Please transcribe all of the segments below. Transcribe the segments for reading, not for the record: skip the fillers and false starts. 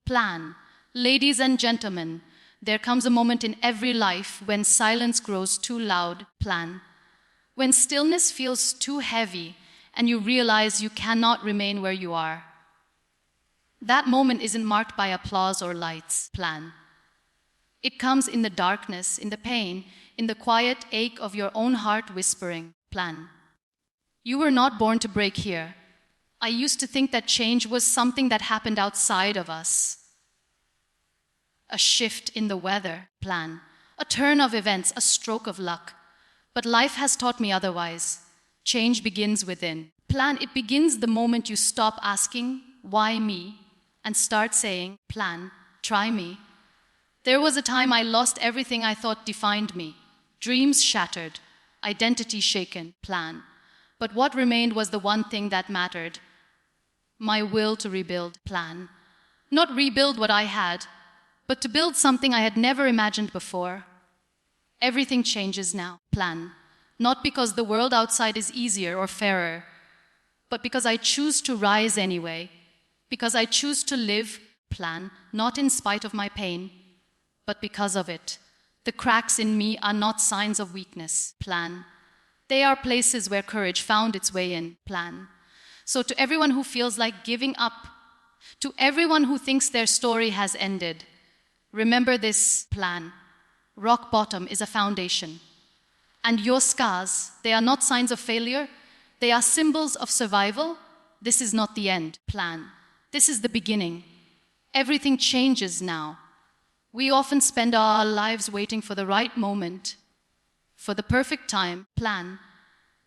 Plan. Ladies and gentlemen, there comes a moment in every life when silence grows too loud. Plan. When stillness feels too heavy and you realize you cannot remain where you are. That moment isn't marked by applause or lights. Plan. It comes in the darkness, in the pain, in the quiet ache of your own heart whispering. Plan. You were not born to break here. I used to think that change was something that happened outside of us. A shift in the weather. Plan. A turn of events, a stroke of luck. But life has taught me otherwise. Change begins within. Plan. It begins the moment you stop asking, why me? And start saying, plan, try me. There was a time I lost everything I thought defined me. Dreams shattered, identity shaken. Plan. But what remained was the one thing that mattered. My will to rebuild. Plan. Not rebuild what I had, but to build something I had never imagined before. Everything changes now. Plan. Not because the world outside is easier or fairer, but because I choose to rise anyway. Because I choose to live. Plan. Not in spite of my pain, but because of it. The cracks in me are not signs of weakness. Plan. They are places where courage found its way in. Plan. So to everyone who feels like giving up, to everyone who thinks their story has ended, remember this. Plan. Rock bottom is a foundation. And your scars, they are not signs of failure. They are symbols of survival. This is not the end. Plan. This is the beginning. Everything changes now. We often spend our lives waiting for the right moment, for the perfect time. Plan.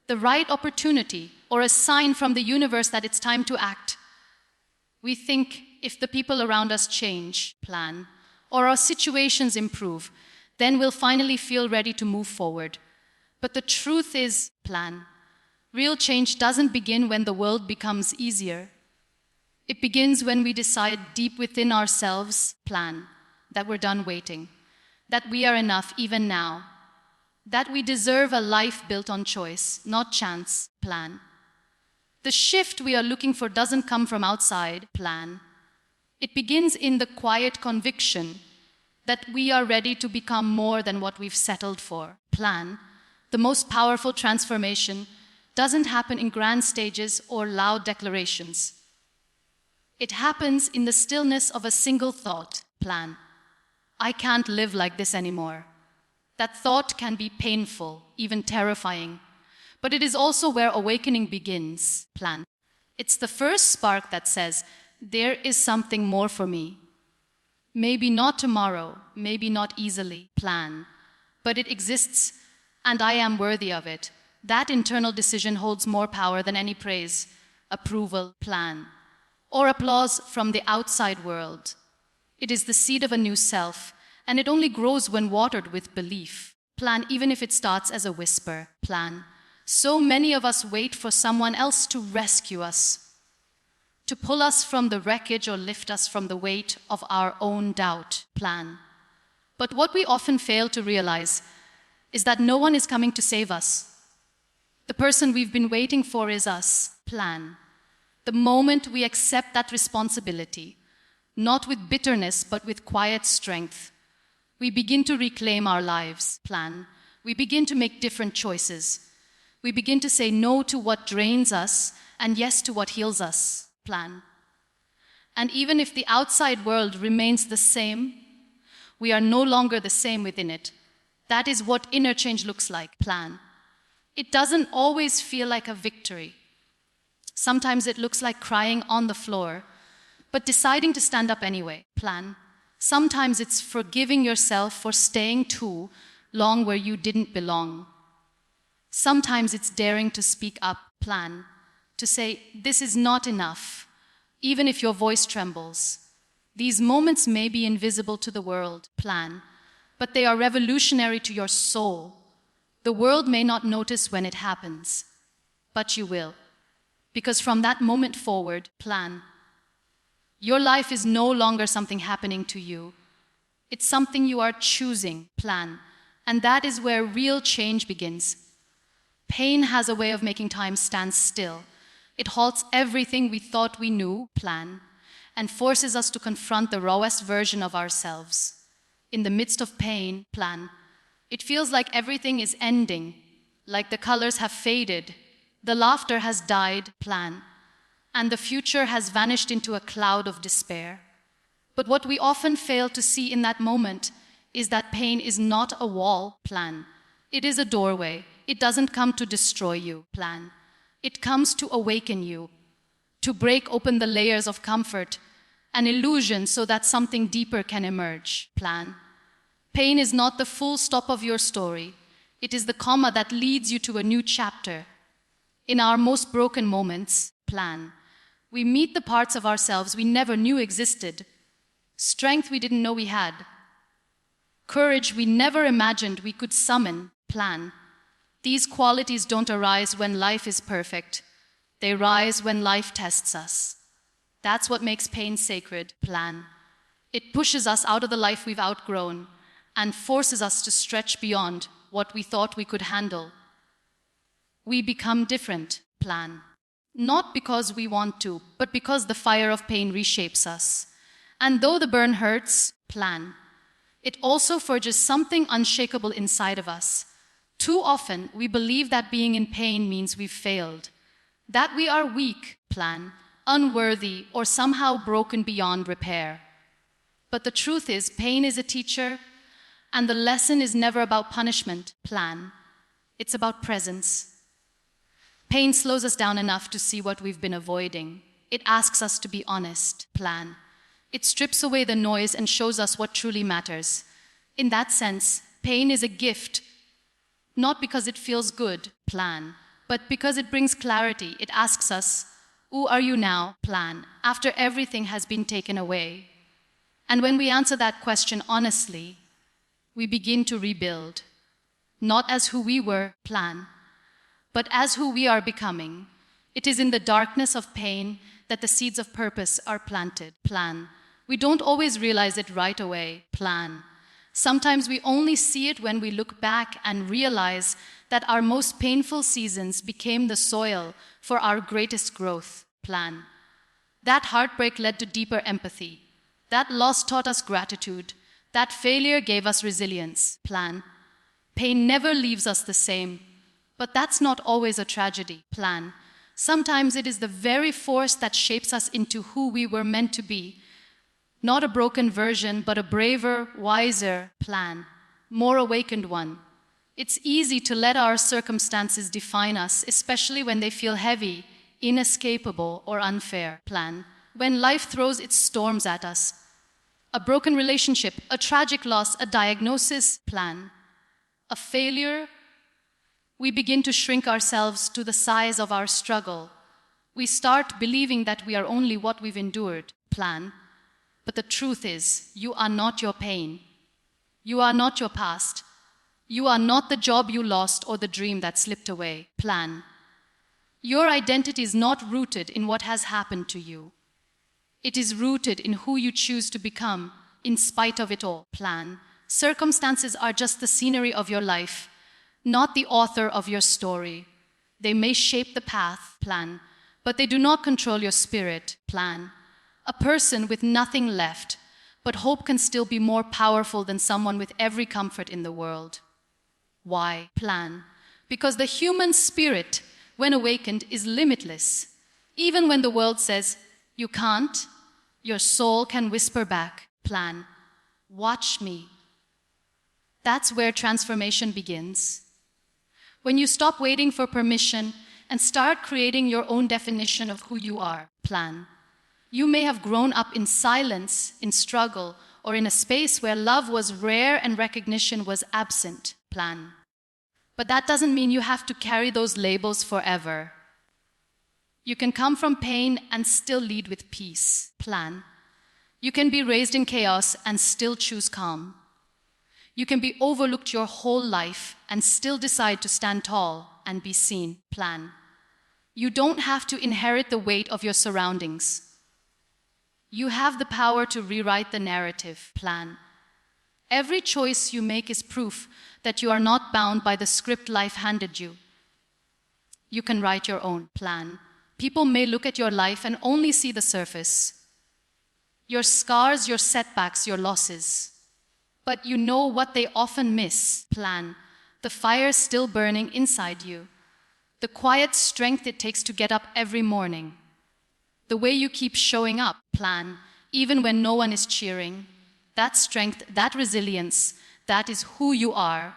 The right opportunity or a sign from the universe that it's time to act. We think if the people around us change. Plan. Or our situations improve, then we'll finally feel ready to move forward. But the truth is, plan. Real change doesn't begin when the world becomes easier. It begins when we decide deep within ourselves. Plan. That we're done waiting. That we are enough even now. That we deserve a life built on choice, not chance. Plan. The shift we are looking for doesn't come from outside. Plan. It begins in the quiet conviction that we are ready to become more than what we've settled for. Plan. The most powerful transformation doesn't happen in grand stages or loud declarations. It happens in the stillness of a single thought. Plan. I can't live like this anymore. That thought can be painful, even terrifying, but it is also where awakening begins. Plan. It's the first spark that says, there is something more for me. Maybe not tomorrow, maybe not easily. Plan. But it exists, and I am worthy of it. That internal decision holds more power than any praise, approval. Plan. Or applause from the outside world. It is the seed of a new self, and it only grows when watered with belief. Plan, even if it starts as a whisper. Plan. So many of us wait for someone else to rescue us, to pull us from the wreckage or lift us from the weight of our own doubt. Plan. But what we often fail to realize is that no one is coming to save us. The person we've been waiting for is us. Plan. The moment we accept that responsibility, not with bitterness, but with quiet strength, we begin to reclaim our lives. Plan. We begin to make different choices. We begin to say no to what drains us and yes to what heals us. Plan. And even if the outside world remains the same, we are no longer the same within it. That is what inner change looks like. Plan. It doesn't always feel like a victory. Sometimes it looks like crying on the floor, but deciding to stand up anyway. Plan. Sometimes it's forgiving yourself for staying too long where you didn't belong. Sometimes it's daring to speak up. Plan. To say, this is not enough, even if your voice trembles. These moments may be invisible to the world. Plan. But they are revolutionary to your soul. The world may not notice when it happens, but you will. Because from that moment forward, plan. Your life is no longer something happening to you. It's something you are choosing. Plan. And that is where real change begins. Pain has a way of making time stand still. It halts everything we thought we knew. Plan. and forces us to confront the rawest version of ourselves. In the midst of pain, plan. It feels like everything is ending, like the colors have faded, the laughter has died, plan, and the future has vanished into a cloud of despair. But what we often fail to see in that moment is that pain is not a wall, plan. It is a doorway. It doesn't come to destroy you, plan. It comes to awaken you, to break open the layers of comfort and illusion so that something deeper can emerge, plan. Pain is not the full stop of your story. It is the comma that leads you to a new chapter. In our most broken moments, plan, we meet the parts of ourselves we never knew existed, strength we didn't know we had, courage we never imagined we could summon, plan. These qualities don't arise when life is perfect. They rise when life tests us. That's what makes pain sacred, plan. It pushes us out of the life we've outgrown and forces us to stretch beyond what we thought we could handle. We become different, plan. Not because we want to, but because the fire of pain reshapes us. And though the burn hurts, plan, it also forges something unshakable inside of us. Too often, we believe that being in pain means we've failed, that we are weak, plan, unworthy, or somehow broken beyond repair. But the truth is, pain is a teacher, and the lesson is never about punishment, plan. It's about presence. Pain slows us down enough to see what we've been avoiding. It asks us to be honest, plan. It strips away the noise and shows us what truly matters. In that sense, pain is a gift, not because it feels good, plan, but because it brings clarity. It asks us, who are you now, plan, after everything has been taken away? And when we answer that question honestly, we begin to rebuild, not as who we were, plan, but as who we are becoming. It is in the darkness of pain that the seeds of purpose are planted, plan. We don't always realize it right away, plan. Sometimes we only see it when we look back and realize that our most painful seasons became the soil for our greatest growth, plan. That heartbreak led to deeper empathy. That loss taught us gratitude. That failure gave us resilience, plan. Pain never leaves us the same, but that's not always a tragedy, plan. Sometimes it is the very force that shapes us into who we were meant to be. Not a broken version, but a braver, wiser plan, more awakened one. It's easy to let our circumstances define us, especially when they feel heavy, inescapable, or unfair, plan. When life throws its storms at us, a broken relationship, a tragic loss, a diagnosis, plan, a failure, we begin to shrink ourselves to the size of our struggle. We start believing that we are only what we've endured, plan. But the truth is, you are not your pain. You are not your past. You are not the job you lost or the dream that slipped away, plan. Your identity is not rooted in what has happened to you. It is rooted in who you choose to become, in spite of it all, plan. Circumstances are just the scenery of your life, not the author of your story. They may shape the path, plan, but they do not control your spirit, plan. A person with nothing left, but hope can still be more powerful than someone with every comfort in the world. Why, plan? Because the human spirit, when awakened, is limitless. Even when the world says, you can't, your soul can whisper back, plan, watch me. That's where transformation begins. When you stop waiting for permission and start creating your own definition of who you are, plan. You may have grown up in silence, in struggle, or in a space where love was rare and recognition was absent, plan. But that doesn't mean you have to carry those labels forever. You can come from pain and still lead with peace, plan. You can be raised in chaos and still choose calm. You can be overlooked your whole life and still decide to stand tall and be seen, plan. You don't have to inherit the weight of your surroundings. You have the power to rewrite the narrative, plan. Every choice you make is proof that you are not bound by the script life handed you. You can write your own, plan. People may look at your life and only see the surface. Your scars, your setbacks, your losses. But you know what they often miss, plan. The fire still burning inside you. The quiet strength it takes to get up every morning. The way you keep showing up, plan, even when no one is cheering. That strength, that resilience, that is who you are.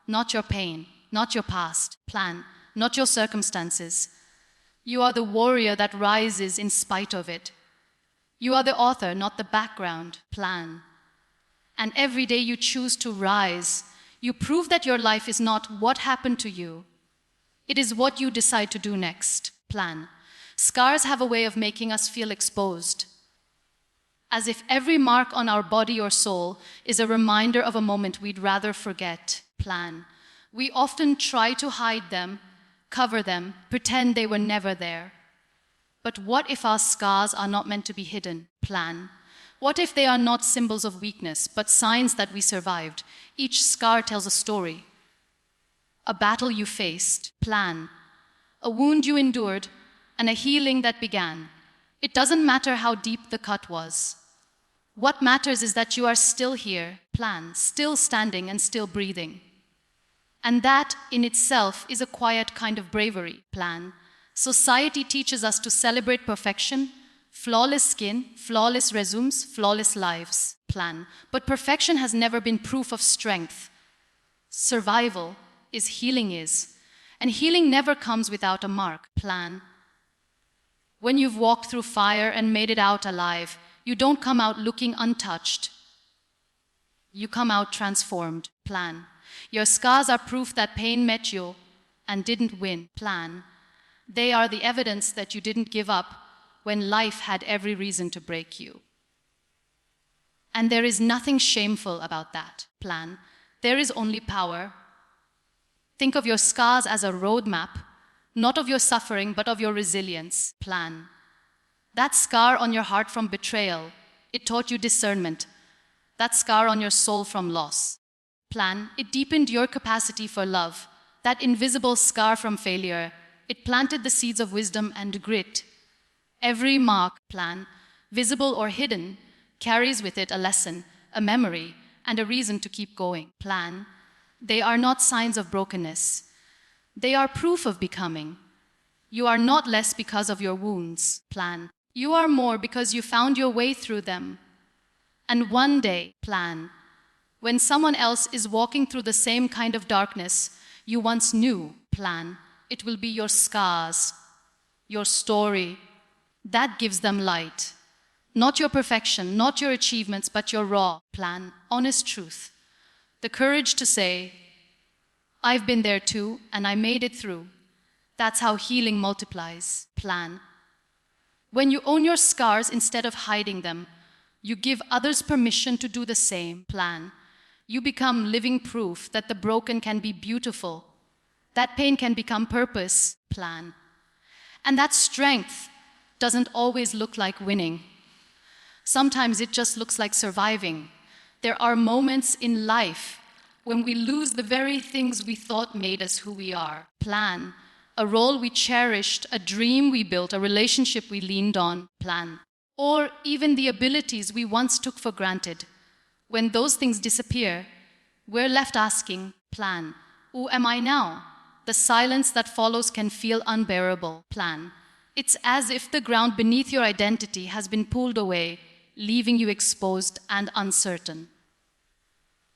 Not your pain, not your past, plan, not your circumstances. You are the warrior that rises in spite of it. You are the author, not the background, plan. And every day you choose to rise, you prove that your life is not what happened to you. It is what you decide to do next, plan. Scars have a way of making us feel exposed, as if every mark on our body or soul is a reminder of a moment we'd rather forget, plan. We often try to hide them, cover them, pretend they were never there. But what if our scars are not meant to be hidden, plan? What if they are not symbols of weakness, but signs that we survived? Each scar tells a story. A battle you faced, plan. A wound you endured, and a healing that began. It doesn't matter how deep the cut was. What matters is that you are still here, plan, still standing and still breathing. And that, in itself, is a quiet kind of bravery, plan. Society teaches us to celebrate perfection, flawless skin, flawless resumes, flawless lives, plan. But perfection has never been proof of strength. Survival is healing is. And healing never comes without a mark, plan. When you've walked through fire and made it out alive, you don't come out looking untouched. You come out transformed, plan. Your scars are proof that pain met you and didn't win, plan. They are the evidence that you didn't give up when life had every reason to break you. And there is nothing shameful about that, plan. There is only power. Think of your scars as a roadmap, not of your suffering, but of your resilience, plan. That scar on your heart from betrayal, it taught you discernment. That scar on your soul from loss, plan, it deepened your capacity for love. That invisible scar from failure, it planted the seeds of wisdom and grit. Every mark, plan, visible or hidden, carries with it a lesson, a memory, and a reason to keep going, plan. They are not signs of brokenness. They are proof of becoming. You are not less because of your wounds, plan. You are more because you found your way through them. And one day, plan, when someone else is walking through the same kind of darkness you once knew, plan, it will be your scars, your story, that gives them light. Not your perfection, not your achievements, but your raw, plan, honest truth. The courage to say, I've been there too, and I made it through. That's how healing multiplies, plan. When you own your scars instead of hiding them, you give others permission to do the same, plan. You become living proof that the broken can be beautiful, that pain can become purpose, plan. And that strength doesn't always look like winning. Sometimes it just looks like surviving. There are moments in life when we lose the very things we thought made us who we are, plan. A role we cherished, a dream we built, a relationship we leaned on, plan. Or even the abilities we once took for granted. When those things disappear, we're left asking, plan, who am I now? The silence that follows can feel unbearable, plan. It's as if the ground beneath your identity has been pulled away, leaving you exposed and uncertain.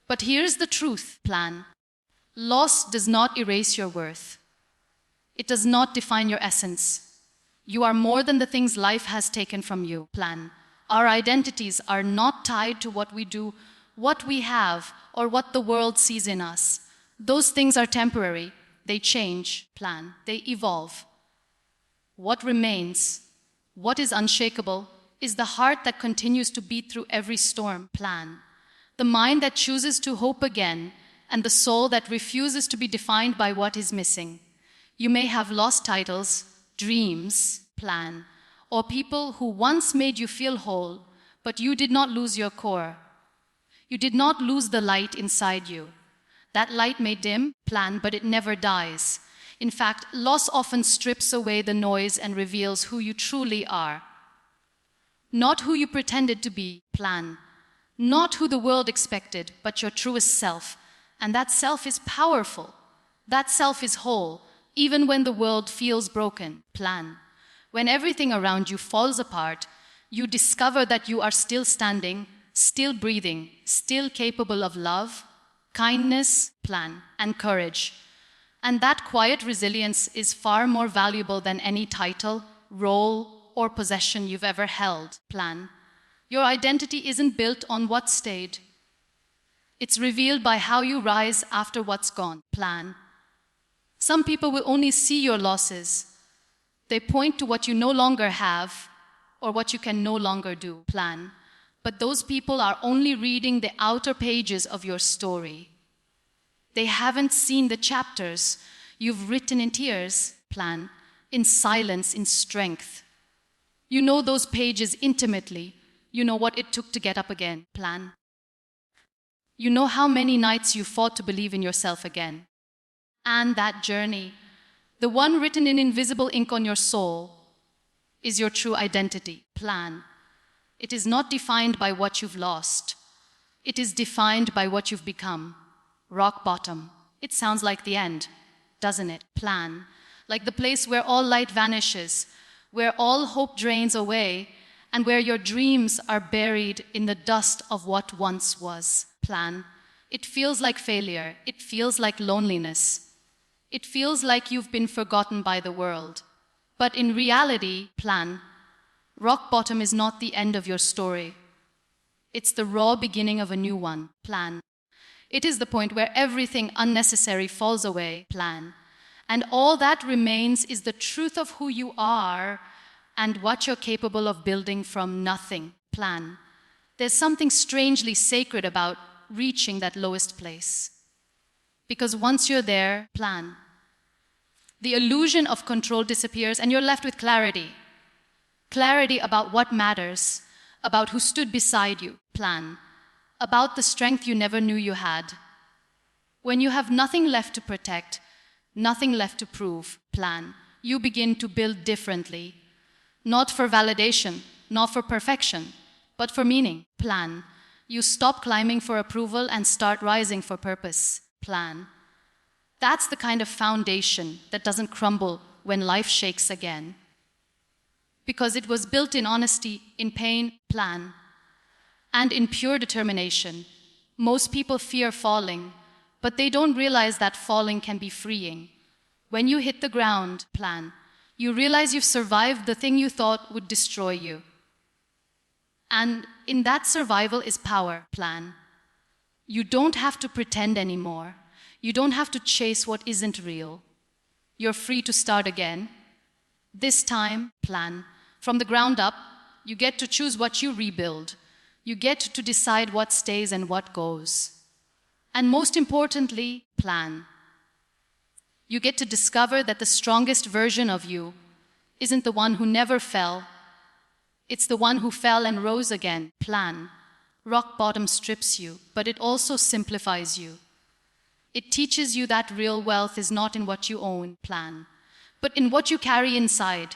But here's the truth, plan. Loss does not erase your worth. It does not define your essence. You are more than the things life has taken from you, plan. Our identities are not tied to what we do, what we have, or what the world sees in us. Those things are temporary. They change, plan. They evolve. What remains, what is unshakable, is the heart that continues to beat through every storm, plan. The mind that chooses to hope again, and the soul that refuses to be defined by what is missing. You may have lost titles, dreams, plan, or people who once made you feel whole, but you did not lose your core. You did not lose the light inside you. That light may dim, plan, but it never dies. In fact, loss often strips away the noise and reveals who you truly are. Not who you pretended to be, plan. Not who the world expected, but your truest self. And that self is powerful. That self is whole, even when the world feels broken, plan. When everything around you falls apart, you discover that you are still standing, still breathing, still capable of love, kindness, plan, and courage. And that quiet resilience is far more valuable than any title, role, or possession you've ever held, plan. Your identity isn't built on what stayed. It's revealed by how you rise after what's gone, plan. Some people will only see your losses. They point to what you no longer have or what you can no longer do, plan. But those people are only reading the outer pages of your story. They haven't seen the chapters you've written in tears, plan, in silence, in strength. You know those pages intimately. You know what it took to get up again, plan. You know how many nights you fought to believe in yourself again. And that journey, the one written in invisible ink on your soul, is your true identity, plan. It is not defined by what you've lost. It is defined by what you've become. Rock bottom. It sounds like the end, doesn't it? Plan. Like the place where all light vanishes, where all hope drains away, and where your dreams are buried in the dust of what once was, plan. It feels like failure. It feels like loneliness. It feels like you've been forgotten by the world. But in reality, plan, rock bottom is not the end of your story. It's the raw beginning of a new one, plan. It is the point where everything unnecessary falls away, plan. And all that remains is the truth of who you are and what you're capable of building from nothing, plan. There's something strangely sacred about reaching that lowest place. Because once you're there, plan. The illusion of control disappears and you're left with clarity. Clarity about what matters, about who stood beside you, plan. About the strength you never knew you had. When you have nothing left to protect, nothing left to prove, plan, you begin to build differently. Not for validation, not for perfection, but for meaning, plan. You stop climbing for approval and start rising for purpose, plan. That's the kind of foundation that doesn't crumble when life shakes again. Because it was built in honesty, in pain, plan, and in pure determination. Most people fear falling, but they don't realize that falling can be freeing. When you hit the ground, plan, you realize you've survived the thing you thought would destroy you. And in that survival is power, plan. You don't have to pretend anymore. You don't have to chase what isn't real. You're free to start again. This time, plan. From the ground up, you get to choose what you rebuild. You get to decide what stays and what goes. And most importantly, plan. You get to discover that the strongest version of you isn't the one who never fell. It's the one who fell and rose again, plan. Rock bottom strips you, but it also simplifies you. It teaches you that real wealth is not in what you own, plan, but in what you carry inside.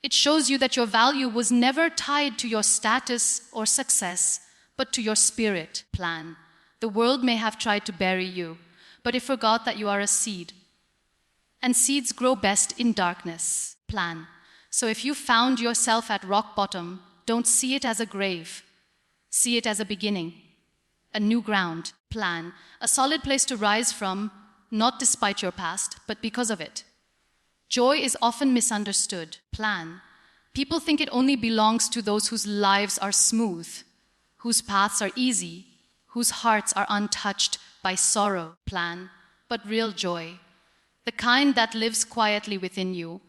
It shows you that your value was never tied to your status or success, but to your spirit, plan. The world may have tried to bury you, but it forgot that you are a seed. And seeds grow best in darkness, plan. So if you found yourself at rock bottom, don't see it as a grave. See it as a beginning, a new ground, plan, a solid place to rise from, not despite your past, but because of it. Joy is often misunderstood, plan. People think it only belongs to those whose lives are smooth, whose paths are easy, whose hearts are untouched by sorrow, plan. But real joy, the kind that lives quietly within you,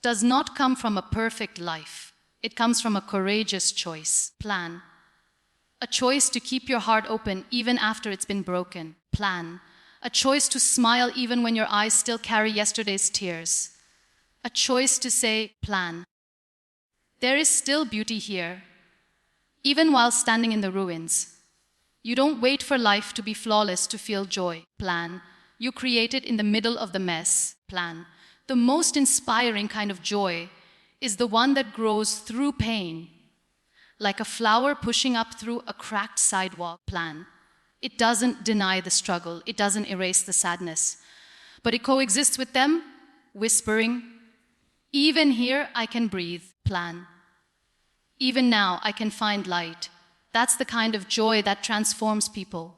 does not come from a perfect life. It comes from a courageous choice, plan. A choice to keep your heart open even after it's been broken, plan. A choice to smile even when your eyes still carry yesterday's tears. A choice to say, plan. There is still beauty here, even while standing in the ruins. You don't wait for life to be flawless to feel joy, plan. You create it in the middle of the mess, plan. The most inspiring kind of joy is the one that grows through pain. like a flower pushing up through a cracked sidewalk. Plan. It doesn't deny the struggle, it doesn't erase the sadness, but it coexists with them, whispering, even here I can breathe. Plan. Even now I can find light. That's the kind of joy that transforms people,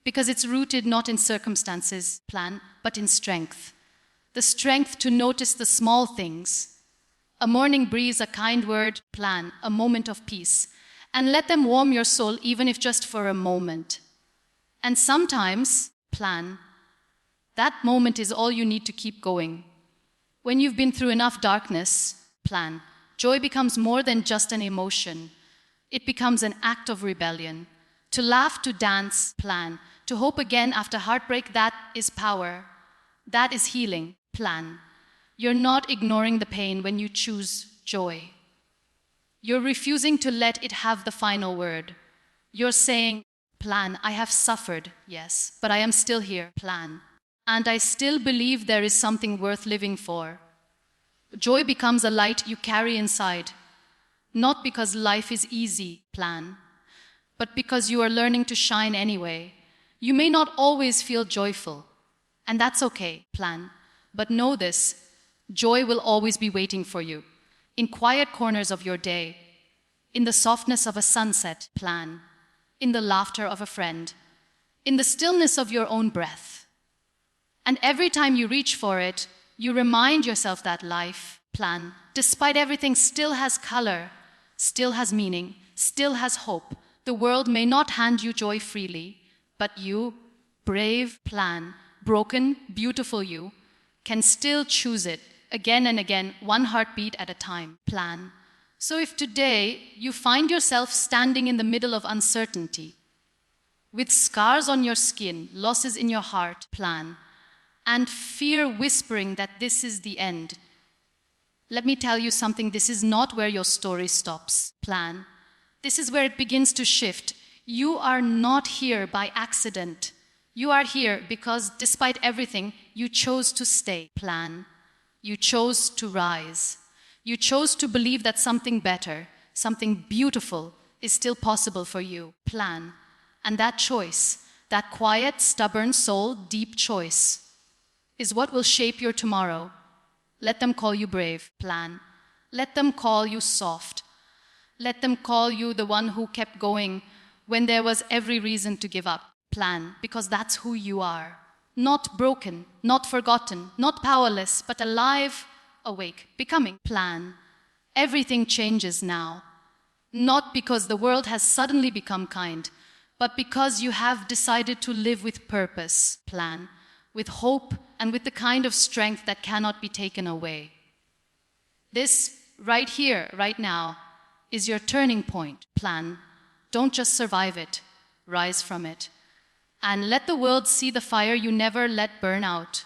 because it's rooted not in circumstances. Plan, but in strength. The strength to notice the small things. A morning breeze, a kind word. Plan, a moment of peace, and let them warm your soul, even if just for a moment. And sometimes, plan, that moment is all you need to keep going. When you've been through enough darkness, plan, joy becomes more than just an emotion. It becomes an act of rebellion. To laugh, to dance. Plan, to hope again after heartbreak. That is power. That is healing. Plan. You're not ignoring the pain when you choose joy. You're refusing to let it have the final word. You're saying, plan, I have suffered, yes, but I am still here. Plan. And I still believe there is something worth living for. Joy becomes a light you carry inside, not because life is easy. Plan, but because you are learning to shine anyway. You may not always feel joyful, and that's okay. Plan. But know this, joy will always be waiting for you, in quiet corners of your day, in the softness of a sunset. Plan. In the laughter of a friend, in the stillness of your own breath. And every time you reach for it, you remind yourself that life, plan, despite everything, still has color, still has meaning, still has hope. The world may not hand you joy freely, but you, brave, plan, broken, beautiful you, can still choose it again and again, one heartbeat at a time. Plan. So if today you find yourself standing in the middle of uncertainty, with scars on your skin, losses in your heart. Plan, and fear whispering that this is the end, let me tell you something, this is not where your story stops. Plan. This is where it begins to shift. You are not here by accident. You are here because, despite everything, you chose to stay. Plan. You chose to rise. You chose to believe that something better, something beautiful, is still possible for you. Plan. And that choice, that quiet, stubborn soul, deep choice, is what will shape your tomorrow. Let them call you brave. Plan. Let them call you soft. Let them call you the one who kept going when there was every reason to give up. Plan. Because that's who you are. Not broken, not forgotten, not powerless, but alive, awake, becoming. Plan. Everything changes now. Not because the world has suddenly become kind, but because you have decided to live with purpose. Plan. With hope and with the kind of strength that cannot be taken away. This, right here, right now, is your turning point. Plan. Don't just survive it, rise from it. And let the world see the fire you never let burn out.